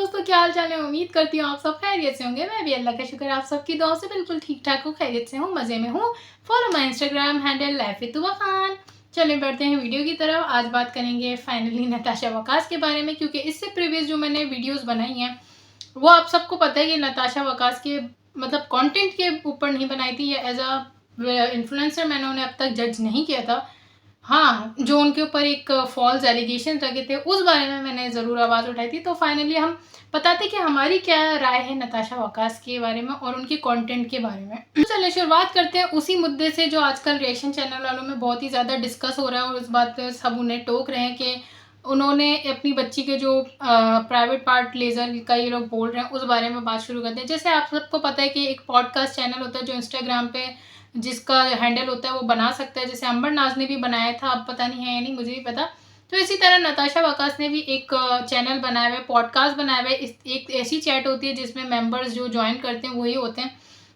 दोस्तों, क्या हाल चाल है। उम्मीद करती हूँ आप सब खैरियत से होंगे। मैं भी अल्लाह का शुक्र आप सबकी दुआओं से बिल्कुल ठीक ठाक हूँ, खैरियत से हूँ, मज़े में हूँ। Follow my Instagram handle life with Tuba Khan. चलिए बढ़ते हैं वीडियो की तरफ। आज बात करेंगे फाइनली नताशा वकास के बारे में, क्योंकि इससे प्रीवियस जो मैंने वीडियोज़ बनाई हैं वो आप सबको पता है कि नताशा वकास के मतलब कंटेंट के ऊपर नहीं बनाई थी, या एज अ इन्फ्लुएंसर मैंने उन्हें अब तक जज नहीं किया था। हाँ, जो उनके ऊपर एक फॉल्स एलिगेशन लगे थे उस बारे में मैंने ज़रूर आवाज़ उठाई थी। तो फाइनली हम बताते कि हमारी क्या राय है नताशा वकास के बारे में और उनके कंटेंट के बारे में। तो चलिए शुरुआत करते हैं उसी मुद्दे से जो आजकल रिएक्शन चैनल वालों में बहुत ही ज़्यादा डिस्कस हो रहा है, और इस बात पे सब उन्हें टोक रहे हैं कि उन्होंने अपनी बच्ची के जो प्राइवेट पार्ट लेज़र का ये लोग बोल रहे हैं उस बारे में बात शुरू करते हैं। जैसे आप सबको पता है कि एक पॉडकास्ट चैनल होता है जो इंस्टाग्राम पे जिसका हैंडल होता है वो बना सकता है, जैसे अंबर नाज ने भी बनाया था, अब पता नहीं है या नहीं मुझे भी पता। तो इसी तरह नताशा वकास ने भी एक चैनल बनाया हुआ है, पॉडकास्ट बनाया हुआ है। एक ऐसी चैट होती है जिसमें मेंबर्स जो ज्वाइन करते हैं वही होते हैं,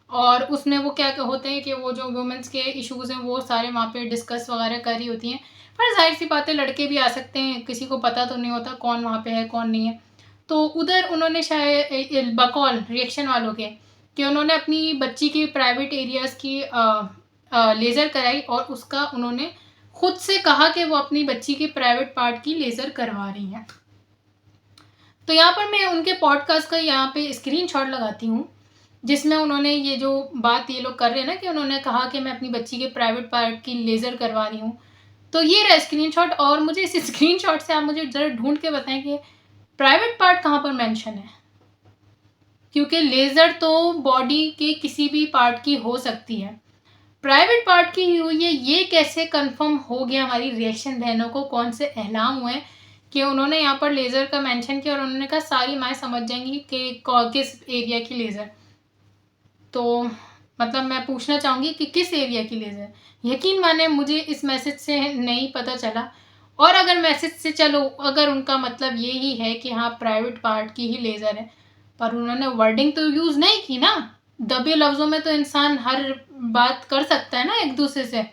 और उसमें वो क्या होते हैं कि वो जो वुमेंस के इश्यूज़ हैं वो सारे वहाँ पे डिस्कस वगैरह कर रही होती हैं। पर जाहिर सी बात है लड़के भी आ सकते हैं, किसी को पता तो नहीं होता कौन वहाँ पे है कौन नहीं है। तो उधर उन्होंने शायद बकौल रिएक्शन वालों के कि उन्होंने अपनी बच्ची की प्राइवेट एरियाज़ की लेज़र कराई, और उसका उन्होंने खुद से कहा कि वो अपनी बच्ची के प्राइवेट पार्ट की लेज़र करवा रही हैं। तो यहाँ पर मैं उनके पॉडकास्ट का यहाँ पे स्क्रीनशॉट लगाती हूँ, जिसमें उन्होंने ये जो बात ये लोग कर रहे हैं ना कि उन्होंने कहा कि मैं अपनी बच्ची के प्राइवेट पार्ट की लेज़र करवा रही हूँ। तो ये रहा स्क्रीनशॉट, और मुझे इस स्क्रीनशॉट से आप मुझे ज़रा ढूंढ के बताएं कि प्राइवेट पार्ट कहाँ पर मेंशन है, क्योंकि लेज़र तो बॉडी के किसी भी पार्ट की हो सकती है, प्राइवेट पार्ट की हुई है ये कैसे कंफर्म हो गया। हमारी रिएक्शन बहनों को कौन से एहलाम हुए कि उन्होंने यहाँ पर लेज़र का मेंशन किया, और उन्होंने कहा सारी माएँ समझ जाएंगी कि किस एरिया की लेज़र। तो मतलब मैं पूछना चाहूँगी कि किस एरिया की लेज़र। यकीन माने मुझे इस मैसेज से नहीं पता चला, और अगर मैसेज से चलो अगर उनका मतलब ये ही है कि हाँ प्राइवेट पार्ट की ही लेज़र है, पर उन्होंने वर्डिंग तो यूज़ नहीं की ना। दबे लफ्ज़ों में तो इंसान हर बात कर सकता है ना एक दूसरे से।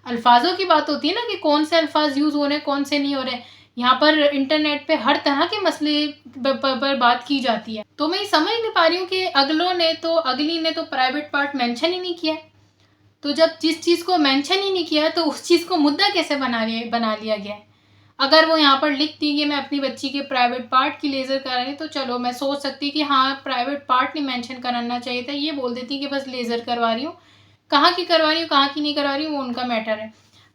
अल्फाजों की बात होती है ना कि कौन से अल्फाज यूज़ हो रहे हैं कौन से नहीं हो रहे हैं। यहाँ पर इंटरनेट पे हर तरह के मसले पर बात की जाती है। तो मैं समझ नहीं पा रही हूँ कि अगली ने तो प्राइवेट पार्ट मेंशन ही नहीं किया। तो जब जिस चीज़ को मेंशन ही नहीं किया तो उस चीज़ को मुद्दा कैसे बना लिया गया है। अगर वो यहाँ पर लिखती कि मैं अपनी बच्ची के प्राइवेट पार्ट की लेज़र करा रही, तो चलो मैं सोच सकती कि हाँ प्राइवेट पार्ट नहीं मेंशन कराना चाहिए था, ये बोल देती कि बस लेज़र करवा रही हूँ। कहाँ की करवा रही हूँ कहाँ की नहीं करवा रही हूँ वो उनका मैटर है।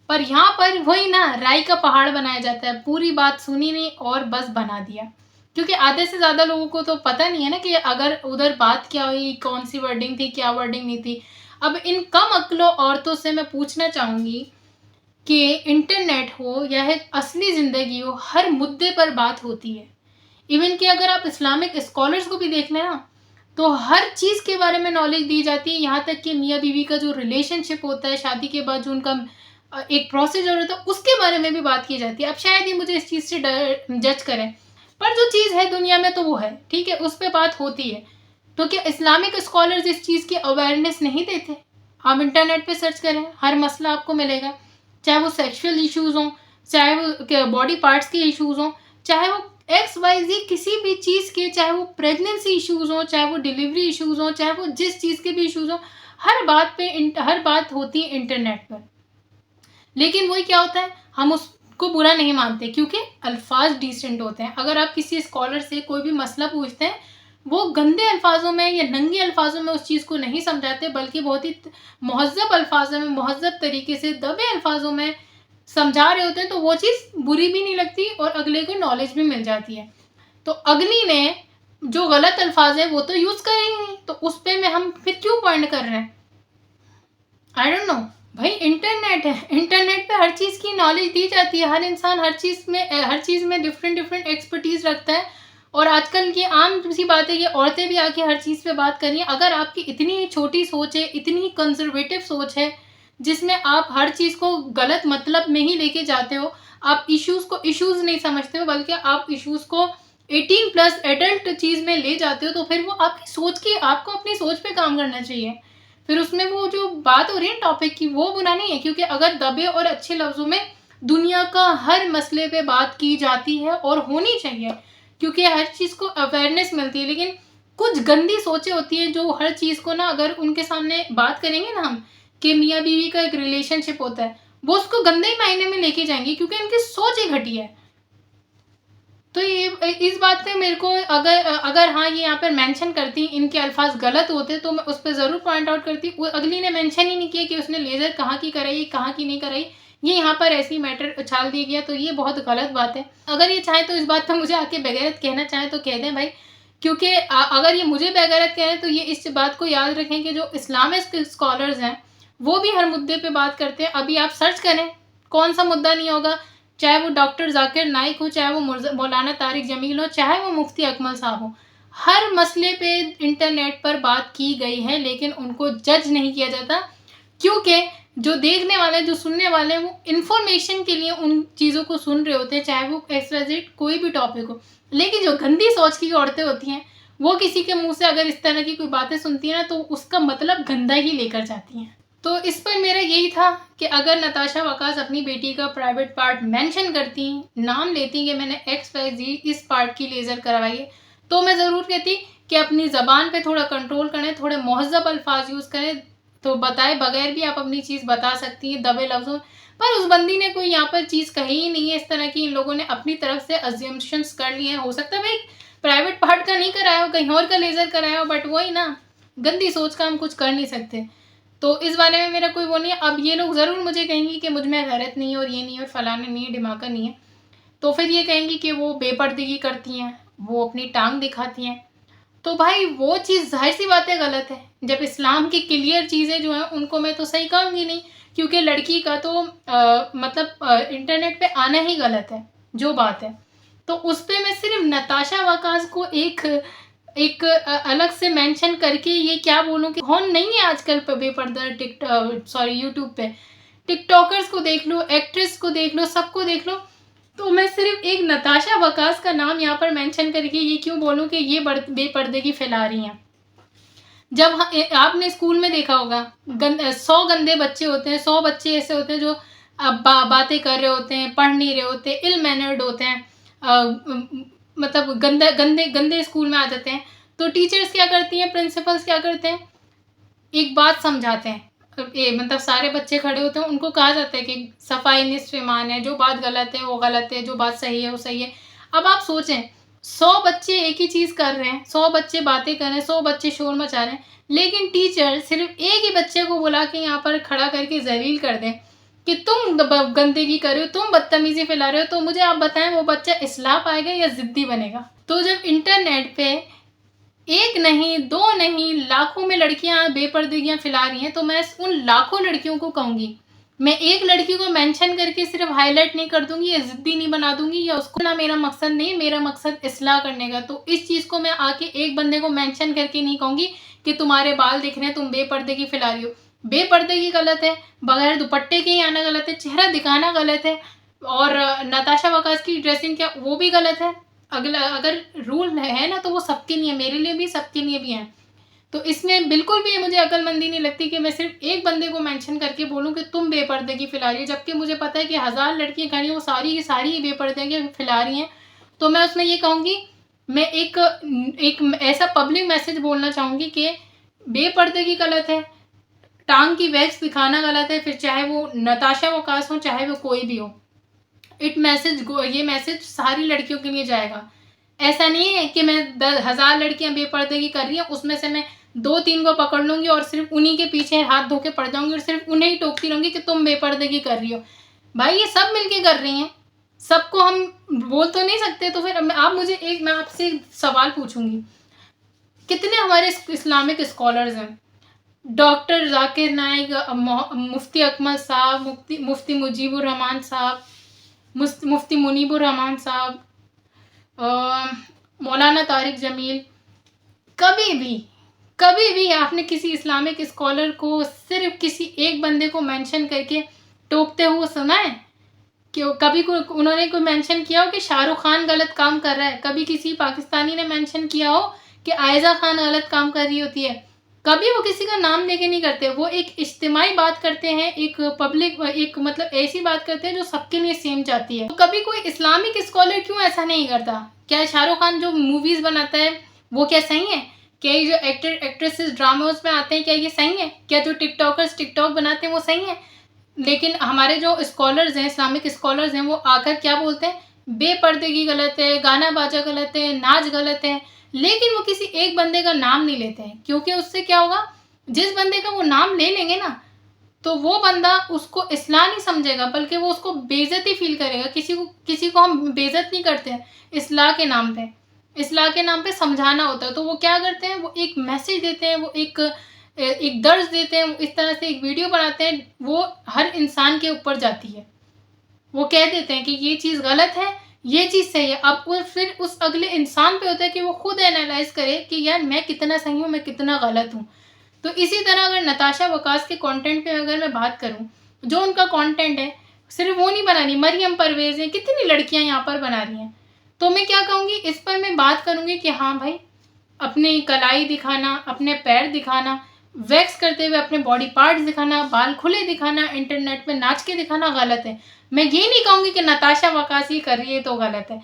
पर यहाँ पर वही ना, राई का पहाड़ बनाया जाता है, पूरी बात सुनी नहीं और बस बना दिया। क्योंकि आधे से ज़्यादा लोगों को तो पता नहीं है ना कि अगर उधर बात क्या हुई, कौन सी वर्डिंग थी, क्या वर्डिंग नहीं थी। अब इन कम अक्लों औरतों से मैं पूछना चाहूँगी कि इंटरनेट हो या है असली ज़िंदगी हो, हर मुद्दे पर बात होती है। इवन कि अगर आप इस्लामिक स्कॉलर्स को भी देख लें ना, तो हर चीज़ के बारे में नॉलेज दी जाती है। यहाँ तक कि मियाँ बीवी का जो रिलेशनशिप होता है शादी के बाद, जो उनका एक प्रोसीजर होता है, उसके बारे में भी बात की जाती है। अब शायद ही मुझे इस चीज़ से जज करें, पर जो चीज़ है दुनिया में तो वो है, ठीक है, उस पर बात होती है। तो क्या इस्लामिक स्कॉलर्स इस चीज़ की अवेयरनेस नहीं देते? आप इंटरनेट पे सर्च करें, हर मसला आपको मिलेगा, चाहे वो सेक्सुअल इश्यूज़ हों, चाहे वो बॉडी पार्ट्स के इश्यूज़ हों, चाहे वो XYZ किसी भी चीज़ के, चाहे वो प्रेगनेंसी इश्यूज़ हों, चाहे वो डिलीवरी इश्यूज़ हों, चाहे वो जिस चीज़ के भी इश्यूज़ हों, हर बात होती है इंटरनेट पर। लेकिन वही क्या होता है, हम उसको बुरा नहीं मानते क्योंकि अल्फाज डिसेंट होते हैं। अगर आप किसी स्कॉलर से कोई भी मसला पूछते हैं, वो गंदे अल्फाजों में या नंगे अल्फाजों में उस चीज़ को नहीं समझाते, बल्कि बहुत ही महज़्ज़ब अल्फाजों में, महज़्ज़ब तरीके से, दबे अल्फाजों में समझा रहे होते हैं। तो वो चीज़ बुरी भी नहीं लगती और अगले को नॉलेज भी मिल जाती है। तो अगली ने जो गलत अल्फाज है वो तो यूज़ करे ही नहीं, तो उस पर हम फिर क्यों पॉइंट कर रहे हैं? आई डोंट नो भाई। इंटरनेट है, इंटरनेट पे हर चीज़ की नॉलेज दी जाती है। हर इंसान हर चीज़ में डिफरेंट एक्सपर्टीज़ रखता है। और आजकल की आम सी बात है कि औरतें भी आके हर चीज़ पे बात कर रही हैं। अगर आपकी इतनी छोटी सोच है, इतनी कंजर्वेटिव सोच है, जिसमें आप हर चीज़ को गलत मतलब में ही लेके जाते हो, आप इश्यूज़ को इश्यूज़ नहीं समझते हो, बल्कि आप इश्यूज़ को 18+ एडल्ट चीज़ में ले जाते हो, तो फिर वो आपको अपनी सोच पे काम करना चाहिए। फिर उसमें वो जो बात हो रही है टॉपिक की, वो बुरा नहीं है, क्योंकि अगर दबे और अच्छे लफ्ज़ों में दुनिया का हर मसले पे बात की जाती है और होनी चाहिए, क्योंकि हर चीज़ को अवेयरनेस मिलती है। लेकिन कुछ गंदी सोचें होती हैं जो हर चीज़ को ना, अगर उनके सामने बात करेंगे ना हम कि मियाँ बीवी का एक रिलेशनशिप होता है, वो उसको गंदे ही मायने में लेके जाएंगी क्योंकि उनकी सोच ही घटिया है। तो ये इस बात से मेरे को अगर अगर हाँ ये यहाँ पर मेंशन करती, इनके अल्फाज गलत होते तो मैं उस पर ज़रूर पॉइंट आउट करती। वो अगली ने मेंशन ही नहीं किया कि उसने लेज़र कहाँ की कराई, कहाँ की नहीं कराई, ये यहाँ पर ऐसी मैटर उछाल दिया गया, तो ये बहुत गलत बात है। अगर ये चाहे तो इस बात पर मुझे आके बेगैरत कहना चाहे तो कह दें भाई, क्योंकि अगर ये मुझे बेगैरत कह रहे हैं तो ये इस बात को याद रखें कि जो इस्लामिक स्कॉलर्स हैं वो भी हर मुद्दे पे बात करते हैं। अभी आप सर्च करें, कौन सा मुद्दा नहीं होगा, चाहे वो डॉक्टर जाकिर नाइक हो, चाहे वो मौलाना तारिक जमील हो, चाहे वो मुफ्ती अकमल साहब हो, हर मसले पे इंटरनेट पर बात की गई है, लेकिन उनको जज नहीं किया जाता क्योंकि जो देखने वाले, जो सुनने वाले हैं, वो इन्फॉर्मेशन के लिए उन चीज़ों को सुन रहे होते हैं, चाहे वो एक्सवाइजेड कोई भी टॉपिक हो। लेकिन जो गंदी सोच की औरतें होती हैं वो किसी के मुंह से अगर इस तरह की कोई बातें सुनती हैं ना तो उसका मतलब गंदा ही लेकर जाती हैं। तो इस पर मेरा यही था कि अगर नताशा वकास अपनी बेटी का प्राइवेट पार्ट मेंशन करती, नाम लेती कि मैंने XYZ इस पार्ट की लेज़र करवाई है, तो मैं ज़रूर कहती कि अपनी ज़बान पे थोड़ा कंट्रोल करें, थोड़े महज़्ज़ब अल्फाज यूज़ करें, तो बताए बगैर भी आप अपनी चीज़ बता सकती हैं दबे लफ्ज़ों। पर उस बंदी ने कोई यहाँ पर चीज़ कही ही नहीं है इस तरह की, इन लोगों ने अपनी तरफ से अज्यूम्शंस कर लिए हैं। हो सकता है भाई प्राइवेट पार्ट का नहीं कराया हो, कहीं और का लेज़र कराया हो, बट वही ना, गंदी सोच का हम कुछ कर नहीं सकते। तो इस बारे में मेरा कोई वो नहीं है। अब ये लोग ज़रूर मुझे कहेंगे कि मुझ में गैरत नहीं है और ये नहीं है और फलाना नहीं है, दिमागा नहीं है, तो फिर ये कहेंगी कि वो बेपर्दगी करती हैं, वो अपनी टांग दिखाती हैं। तो भाई वो चीज़ ज़ाहिर सी बात है गलत है। जब इस्लाम की क्लियर चीज़ें जो हैं उनको मैं तो सही कहूँगी नहीं, क्योंकि लड़की का तो मतलब इंटरनेट पे आना ही गलत है जो बात है। तो उस पे मैं सिर्फ नताशा वकास को एक एक अलग से मेंशन करके ये क्या बोलूँ कि कौन नहीं है आजकल बेपर्दा यूट्यूब पे, टिकटॉकर्स को देख लो, एक्ट्रेस को देख लो, सबको देख लो, तो मैं सिर्फ एक नताशा वकास का नाम यहाँ पर मेंशन करके ये क्यों बोलूँ कि ये बेपर्दगी फैला रही हैं। जब आपने स्कूल में देखा होगा 100 गंदे बच्चे होते हैं, 100 बच्चे ऐसे होते हैं जो बातें कर रहे होते हैं, पढ़ नहीं रहे होते, इल मैनर्ड होते हैं, मतलब गंदे गंदे गंदे स्कूल में आ जाते हैं। तो टीचर्स क्या करती हैं, प्रिंसिपल्स क्या करते हैं, एक बात समझाते हैं, मतलब सारे बच्चे खड़े होते हैं, उनको कहा जाता है कि सफाई निस्फ ईमान है, जो बात गलत है वो गलत है, जो बात सही है वो सही है। अब आप सोचें 100 बच्चे एक ही चीज़ कर रहे हैं, 100 बच्चे बातें कर रहे हैं, 100 बच्चे शोर मचा रहे हैं, लेकिन टीचर सिर्फ एक ही बच्चे को बुला के यहाँ पर खड़ा करके जलील कर दें कि तुम गंदगी कर रहे हो, तुम बदतमीजी फैला रहे हो, तो मुझे आप बताएं वो बच्चा इस्लाह पाएगा या ज़िद्दी बनेगा। तो जब इंटरनेट पे एक नहीं, दो नहीं, लाखों में लड़कियां बेपर्दगियां फैला रही हैं, तो मैं उन लाखों लड़कियों को कहूँगी, मैं एक लड़की को मेंशन करके सिर्फ हाईलाइट नहीं कर दूंगी या ज़िद्दी नहीं बना दूंगी या उसको ना, मेरा मकसद नहीं, मेरा मकसद इस्लाह करने का। तो इस चीज़ को मैं आके एक बंदे को मेंशन करके नहीं कहूँगी कि तुम्हारे बाल दिख रहे हैं, तुम बेपर्दगी फैला रही हो। बेपर्दगी गलत है, बगैर दुपट्टे के ही आना गलत है, चेहरा दिखाना गलत है, और नताशा वकास की ड्रेसिंग क्या वो भी गलत है। अगला अगर रूल है ना तो वो सबके लिए, मेरे लिए भी, सबके लिए भी है। तो इसमें बिल्कुल भी मुझे अक्लमंदी नहीं लगती कि मैं सिर्फ एक बंदे को मेंशन करके बोलूं कि तुम बेपर्दगी फैला रही हो, जबकि मुझे पता है कि 1000 लड़कियां खड़ी हैं, वो सारी की सारी ही बेपर्दगी फैला रही हैं। तो मैं उसमें ये कहूँगी, मैं एक ऐसा पब्लिक मैसेज बोलना चाहूँगी कि बेपर्दगी गलत है, टांग की वैक्स दिखाना गलत है, फिर चाहे वो नताशा वकास हो, चाहे वो कोई भी हो। ये मैसेज सारी लड़कियों के लिए जाएगा। ऐसा नहीं है कि मैं 10,000 लड़कियां बेपर्दगी कर रही हैं, उसमें से मैं 2-3 को पकड़ लूंगी और सिर्फ उन्हीं के पीछे हाथ धो के पड़ जाऊंगी और सिर्फ उन्हें ही टोकती रहूंगी कि तुम बेपर्दगी कर रही हो। भाई ये सब मिलके कर रही हैं, सबको हम बोल तो नहीं सकते। तो फिर आप मुझे मैं आपसे सवाल पूछूंगी, कितने हमारे इस्लामिक स्कॉलर्स हैं, डॉक्टर जाकिर नाइक, मुफ्ती अकमल साहब, मुफ्ती मुजीबुर रहमान साहब, मुफ्ती मुनीबुर रहमान साहब, मौलाना तारिक जमील, कभी भी आपने किसी इस्लामिक स्कॉलर को सिर्फ किसी एक बंदे को मेंशन करके टोकते हुए सुना है? कि कभी उन्होंने कोई मेंशन किया हो कि शाहरुख खान गलत काम कर रहा है? कभी किसी पाकिस्तानी ने मेंशन किया हो कि आयजा खान गलत काम कर रही होती है? कभी वो किसी का नाम लेके नहीं करते, वो एक इज्तिमाई बात करते हैं, एक पब्लिक, एक मतलब ऐसी बात करते हैं जो सबके लिए सेम जाती है। तो कभी कोई इस्लामिक स्कॉलर क्यों ऐसा नहीं करता? क्या शाहरुख खान जो मूवीज बनाता है वो क्या सही है? क्या ये जो एक्टर एक्ट्रेसेस ड्रामास में आते हैं क्या ये सही है? क्या जो टिकटॉकर्स टिकटॉक बनाते हैं वो सही है? लेकिन हमारे जो स्कॉलर्स हैं, इस्लामिक स्कॉलर्स हैं, वो आकर क्या बोलते हैं? बेपर्दगी गलत है, गाना बाजा गलत है, नाच गलत है, लेकिन वो किसी एक बंदे का नाम नहीं लेते हैं, क्योंकि उससे क्या होगा, जिस बंदे का वो नाम ले लेंगे ना, तो वो बंदा उसको इस्लाह नहीं समझेगा, बल्कि वो उसको बेइज्जती फील करेगा। किसी को हम बेइज्जत नहीं करते हैं इस्लाह के नाम पे। इस्लाह के नाम पे समझाना होता है, तो वो क्या करते हैं, वो एक मैसेज देते हैं, वो एक दर्ज देते हैं, इस तरह से एक वीडियो बनाते हैं, वो हर इंसान के ऊपर जाती है। वो कह देते हैं कि ये चीज़ गलत है, ये चीज़ सही है। अब वो फिर उस अगले इंसान पे होता है कि वो खुद एनालाइज करे कि यार मैं कितना सही हूँ, मैं कितना गलत हूँ। तो इसी तरह अगर नताशा वकास के कंटेंट पे अगर मैं बात करूँ, जो उनका कंटेंट है, सिर्फ वो नहीं बना रही, मरियम परवेज़ हैं, कितनी लड़कियाँ यहाँ पर बना रही हैं। तो मैं क्या कहूँगी, इस पर मैं बात करूँगी कि हाँ भाई, अपनी कलाई दिखाना, अपने पैर दिखाना, वैक्स करते हुए अपने बॉडी पार्ट्स दिखाना, बाल खुले दिखाना, इंटरनेट पे नाच के दिखाना गलत है। मैं ये नहीं कहूँगी कि नताशा वकास ही कर रही है तो गलत है,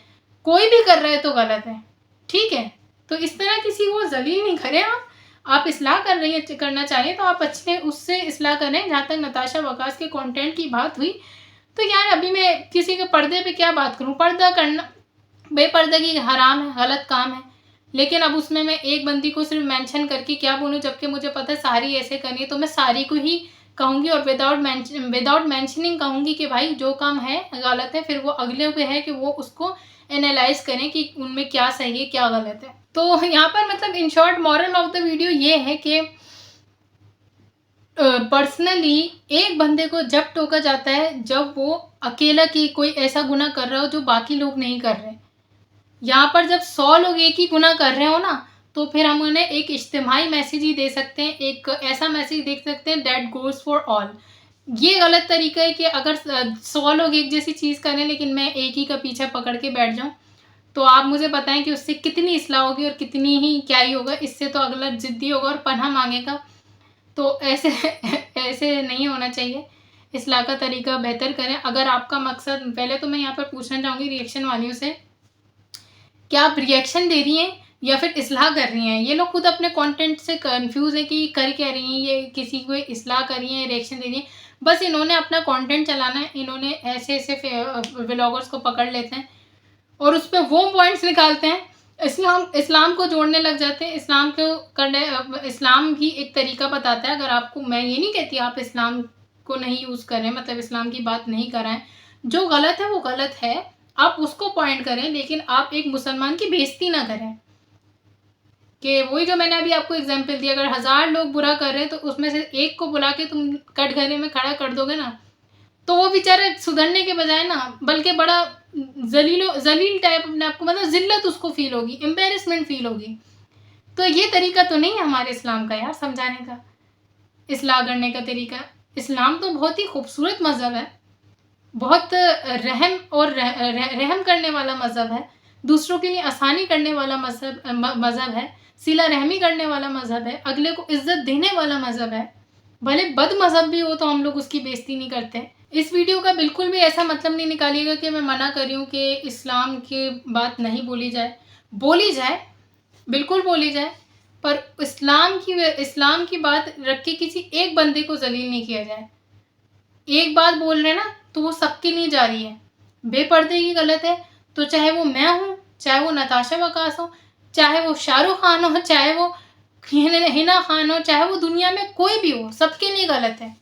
कोई भी कर रहा है तो गलत है, ठीक है? तो इस तरह किसी को जलील नहीं करें आप इस्लाह कर रही हैं, करना चाहिए तो आप अच्छे उससे इस्लाह करें। जहाँ तक नताशा वकास के कंटेंट की बात हुई, तो यार अभी मैं किसी के पर्दे पे क्या बात करूँ? पर्दा करना बेपर्दगी हराम है, गलत काम है, लेकिन अब उसमें मैं एक बंदी को सिर्फ मेंशन करके क्या बोलूँ, जबकि मुझे पता है सारी ऐसे करनी है, तो मैं सारी को ही कहूँगी और विदाउट मेंशनिंग कहूँगी कि भाई जो काम है गलत है, फिर वो अगले पे है कि वो उसको एनालाइज करें कि उनमें क्या सही है क्या गलत है। तो यहाँ पर मतलब in short moral of the video ये है कि पर्सनली एक बंदे को जब टोका जाता है जब वो अकेला की कोई ऐसा गुनाह कर रहा हो जो बाकी लोग नहीं कर रहे। यहाँ पर जब 100 लोग एक ही गुनाह कर रहे हो ना, तो फिर हम उन्हें एक इज्तिमाई मैसेज ही दे सकते हैं, एक ऐसा मैसेज दे सकते हैं दैट गोज़ फॉर ऑल। ये गलत तरीका है कि अगर 100 लोग एक जैसी चीज़ करें लेकिन मैं एक ही का पीछा पकड़ के बैठ जाऊँ, तो आप मुझे बताएं कि उससे कितनी इस्लाह होगी और कितनी ही क्या ही होगा। इससे तो अगला ज़िद्दी होगा और पनाह मांगेगा। तो ऐसे ऐसे नहीं होना चाहिए। इस्लाह का तरीका बेहतर करें। अगर आपका मकसद, पहले तो मैं यहाँ पर पूछना चाहूँगी रिएक्शन वालियों से, क्या आप रिएक्शन दे रही हैं या फिर इस्लाह कर रही हैं? ये लोग खुद अपने कंटेंट से कंफ्यूज है कि कर क्या रही हैं, ये किसी को इस्लाह कर रही हैं, रिएक्शन दे रही हैं। बस इन्होंने अपना कंटेंट चलाना है, इन्होंने ऐसे ऐसे व्लॉगर्स को पकड़ लेते हैं और उस पर वो पॉइंट्स निकालते हैं, इस्लाम को जोड़ने लग जाते हैं। इस्लाम को करने, इस्लाम भी एक तरीका बताता है। अगर आपको, मैं ये नहीं कहती आप इस्लाम को नहीं यूज़ करें, मतलब इस्लाम की बात नहीं कराएं, जो गलत है वो गलत है, आप उसको पॉइंट करें, लेकिन आप एक मुसलमान की बेइज्जती ना करें। कि वही जो मैंने अभी आपको एग्जांपल दिया, अगर 1000 लोग बुरा कर रहे हैं तो उसमें से एक को बुला के तुम कटघरे में खड़ा कर दोगे ना, तो वो बेचारा सुधरने के बजाय ना बल्कि बड़ा जलील टाइप अपने आप को, मतलब जिल्लत उसको फील होगी, एम्बेरसमेंट फील होगी। तो ये तरीका तो नहीं है हमारे इस्लाम का यार समझाने का, इस्लाह करने का तरीका। इस्लाम तो बहुत ही खूबसूरत मज़हब है, बहुत रहम और रहम करने वाला मज़हब है, दूसरों के लिए आसानी करने वाला मज़हब है, सिला रहमी करने वाला मज़हब है, अगले को इज्जत देने वाला मज़हब है। भले बद मज़हब भी हो तो हम लोग उसकी बेइज्जती नहीं करते। इस वीडियो का बिल्कुल भी ऐसा मतलब नहीं निकालिएगा कि मैं मना कर रही हूँ कि इस्लाम की बात नहीं बोली जाए, बिल्कुल बोली जाए, पर इस्लाम की बात रख के किसी एक बंदे को जलील नहीं किया जाए। एक बात बोल रहे ना तो वो सबके लिए जा रही है। बेपर्दगी गलत है, तो चाहे वो मैं हूँ, चाहे वो नताशा वकास हो, चाहे वो शाहरुख खान हो, चाहे वो हिना खान हो, चाहे वो दुनिया में कोई भी हो, सबके लिए गलत है,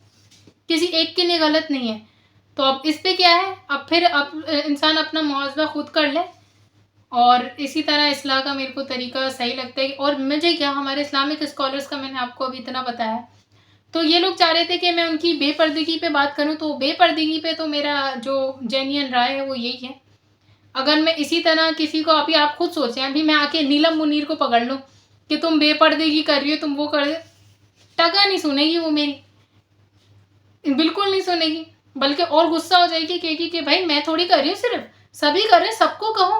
किसी एक के लिए गलत नहीं है। तो अब इस पे क्या है, अब इंसान अपना मुआवजा खुद कर ले। और इसी तरह इस्लाह का मेरे को तरीका सही लगता है। और मुझे क्या, हमारे इस्लामिक स्कॉलर्स का मैंने आपको अभी इतना बताया, तो ये लोग चाह रहे थे कि मैं उनकी बेपर्दगी पे बात करूं, तो बेपर्दगी पे तो मेरा जो जेन्युइन राय है वो यही है। अगर मैं इसी तरह किसी को, अभी आप खुद सोचें, अभी मैं आके नीलम मुनीर को पकड़ लूँ कि तुम बेपर्दगी कर रही हो, तुम वो कर रहे, टका नहीं सुनेगी वो मेरी, बिल्कुल नहीं सुनेगी, बल्कि और गुस्सा हो जाएगी, कहेगी कि भाई मैं थोड़ी कर रही हूँ, सिर्फ सभी कर रहे हैं, सबको कहो।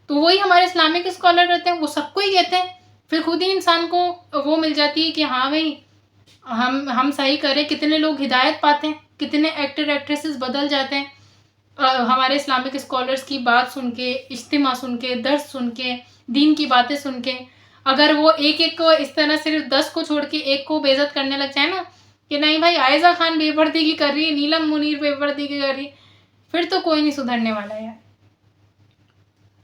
तो वही हमारे इस्लामिक स्कॉलर रहते हैं, वो सबको ही कहते हैं, फिर खुद ही इंसान को वो मिल जाती है कि हाँ भाई हम सही करें। कितने लोग हिदायत पाते हैं, कितने एक्टर एक्ट्रेसेस बदल जाते हैं हमारे इस्लामिक स्कॉलर्स की बात सुन के, इज्तिमा सुन के, दर्स सुन के, दीन की बातें सुन के। अगर वो एक एक को इस तरह सिर्फ 10 को छोड़ के एक को बेइज्जत करने लग जाए ना कि नहीं भाई आयजा खान बेपर्दगी कर रही है, नीलम मुनीर बेपर्दगी कर रही है, फिर तो कोई नहीं सुधरने वाला यार।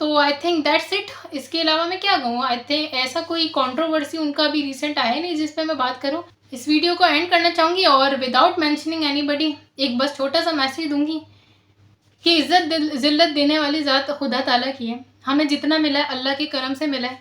तो आई थिंक दैट्स इट। इसके अलावा मैं क्या कहूँ, आई थिंक ऐसा कोई कंट्रोवर्सी उनका भी रिसेंट आया नहीं जिस पे मैं बात करूँ। इस वीडियो को एंड करना चाहूँगी और विदाउट मेंशनिंग एनीबडी एक बस छोटा सा मैसेज दूंगी कि इज़्ज़त ज़िल्लत देने वाली ज़ात खुदा ताला की है। हमें जितना मिला है अल्लाह के करम से मिला है,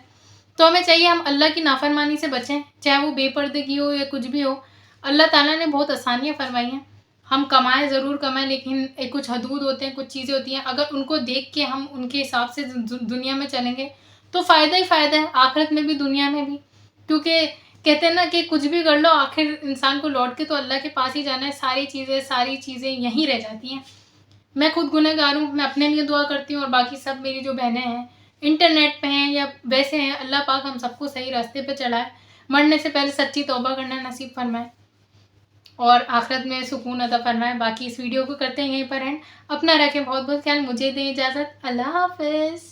तो हमें चाहिए हम अल्लाह की नाफरमानी से बचें, चाहे वो बेपर्दगी हो या कुछ भी हो। अल्लाह ताला ने बहुत आसानियाँ फरमाई हैं। हम कमाएं ज़रूर कमाएं, लेकिन कुछ हदूद होते हैं, कुछ चीज़ें होती हैं, अगर उनको देख के हम उनके हिसाब से दुनिया में चलेंगे तो फ़ायदा ही फ़ायदा है, आखिरत में भी दुनिया में भी। क्योंकि कहते हैं ना कि कुछ भी कर लो आखिर इंसान को लौट के तो अल्लाह के पास ही जाना है। सारी चीज़ें यहीं रह जाती हैं। मैं खुद गुनहगार हूँ, मैं अपने लिए दुआ करती हूँ और बाकी सब मेरी जो बहनें हैं इंटरनेट पे हैं या वैसे हैं, अल्लाह पाक हम सबको सही रास्ते पे चलाए, मरने से पहले सच्ची तौबा करना नसीब फरमाए और आखिरत में सुकून अता फरमाए। बाकी इस वीडियो को करते हैं यहीं पर एंड। अपना रखें बहुत बहुत ख्याल, मुझे दें इजाज़त। अल्लाह हाफिज़।